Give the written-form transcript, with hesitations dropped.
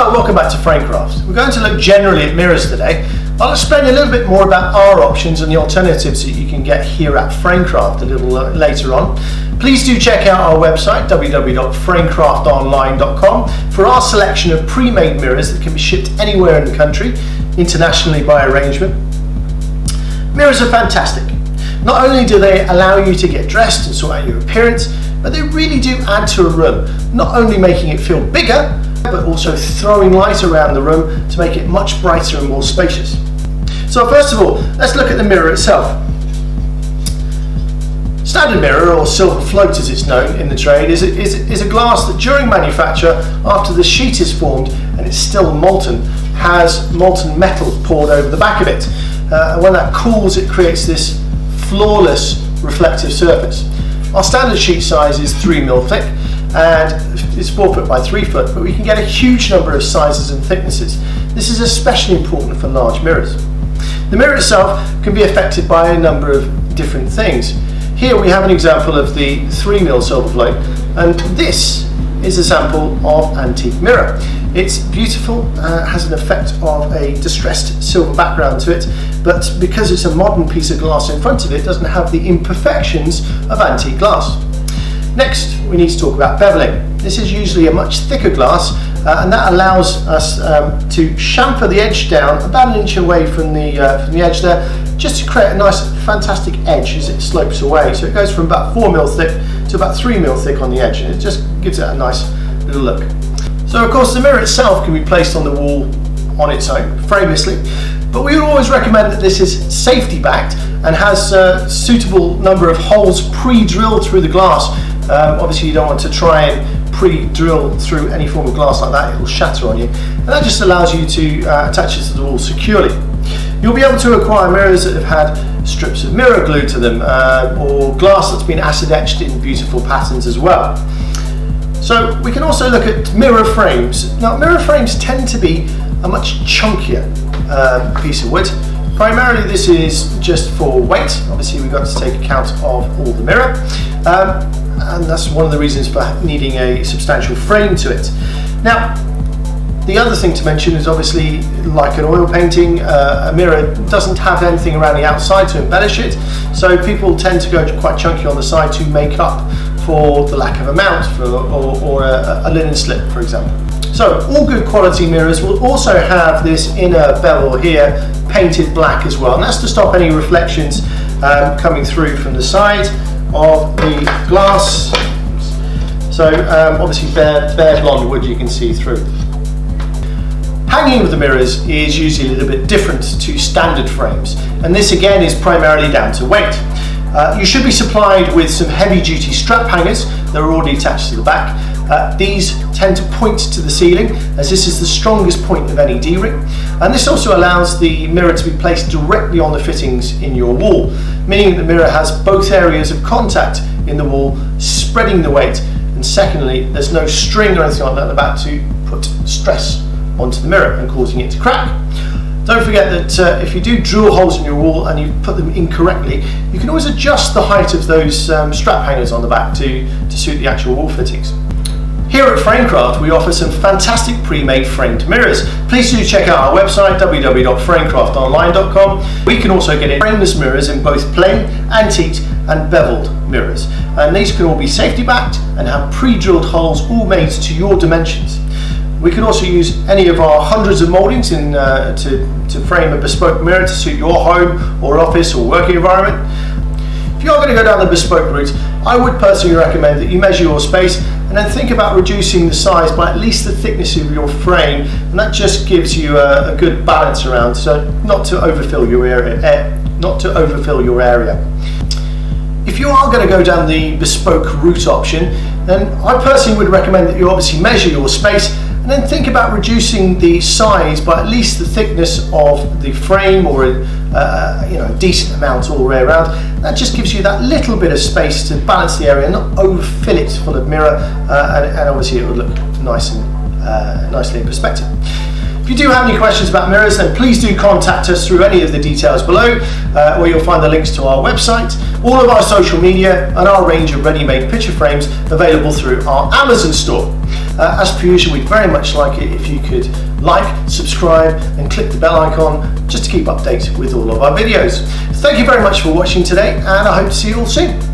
Hello, welcome back to Framecraft. We're going to look generally at mirrors today. I'll explain a little bit more about our options and the alternatives that you can get here at Framecraft a little later on. Please do check out our website www.framecraftonline.com for our selection of pre-made mirrors that can be shipped anywhere in the country, internationally by arrangement. Mirrors are fantastic. Not only do they allow you to get dressed and sort out your appearance, but they really do add to a room, not only making it feel bigger, but also throwing light around the room to make it much brighter and more spacious. So first of all, let's look at the mirror itself. Standard mirror, or silver float as it's known in the trade, is a glass that during manufacture, after the sheet is formed and it's still molten, has molten metal poured over the back of it. And when that cools, it creates this flawless reflective surface. Our standard sheet size is 3mm thick and it's 4 foot by 3 foot, but we can get a huge number of sizes and thicknesses. This is especially important for large mirrors. The mirror itself can be affected by a number of different things. Here we have an example of the 3mm silver float, and this is a sample of antique mirror. It's beautiful, has an effect of a distressed silver background to it, but because it's a modern piece of glass in front of it, doesn't have the imperfections of antique glass. Next, we need to talk about beveling. This is usually a much thicker glass, and that allows us to chamfer the edge down about an inch away from the edge there, just to create a nice, fantastic edge as it slopes away. So it goes from about 4mm thick to about 3mm thick on the edge, and it just gives it a nice little look. So of course the mirror itself can be placed on the wall on its own, framelessly, but we would always recommend that this is safety backed and has a suitable number of holes pre-drilled through the glass. Obviously you don't want to try and pre-drill through any form of glass like that, it will shatter on you, and that just allows you to attach it to the wall securely. You'll be able to acquire mirrors that have had strips of mirror glued to them, or glass that's been acid etched in beautiful patterns as well. So we can also look at mirror frames. Now mirror frames tend to be a much chunkier piece of wood. Primarily this is just for weight. Obviously we've got to take account of all the mirror, and that's one of the reasons for needing a substantial frame to it. Now the other thing to mention is obviously, like an oil painting, a mirror doesn't have anything around the outside to embellish it, so people tend to go quite chunky on the side to make up for the lack of a mount or a linen slip, for example. So all good quality mirrors will also have this inner bevel here painted black as well, and that's to stop any reflections coming through from the side of the glass. So obviously bare blonde wood you can see through. Hanging of the mirrors is usually a little bit different to standard frames, and this again is primarily down to weight. You should be supplied with some heavy duty strap hangers that are already attached to the back. These tend to point to the ceiling, as this is the strongest point of any D-ring, and this also allows the mirror to be placed directly on the fittings in your wall, meaning the mirror has both areas of contact in the wall, spreading the weight, and secondly there's no string or anything like that about to put stress onto the mirror and causing it to crack. Don't forget that if you do drill holes in your wall and you put them incorrectly, you can always adjust the height of those strap hangers on the back to suit the actual wall fittings. Here at Framecraft we offer some fantastic pre-made framed mirrors. Please do check out our website www.framecraftonline.com. We can also get in frameless mirrors in both plain, antiqued and beveled mirrors, and these can all be safety backed and have pre-drilled holes all made to your dimensions. We can also use any of our hundreds of mouldings to frame a bespoke mirror to suit your home or office or working environment. If you are going to go down the bespoke route, I would personally recommend that you measure your space and then think about reducing the size by at least the thickness of your frame, and that just gives you a good balance around, so not to overfill your area. If you are going to go down the bespoke route option, then I personally would recommend that you obviously measure your space and then think about reducing the size by at least the thickness of the frame, or a decent amount all the way around. That just gives you that little bit of space to balance the area and not overfill it full of mirror, and obviously it would look nice and nicely in perspective. If you do have any questions about mirrors, then please do contact us through any of the details below, where you'll find the links to our website, all of our social media, and our range of ready-made picture frames available through our Amazon store. As per usual, we'd very much like it if you could like, subscribe and click the bell icon just to keep updated with all of our videos. Thank you very much for watching today, and I hope to see you all soon.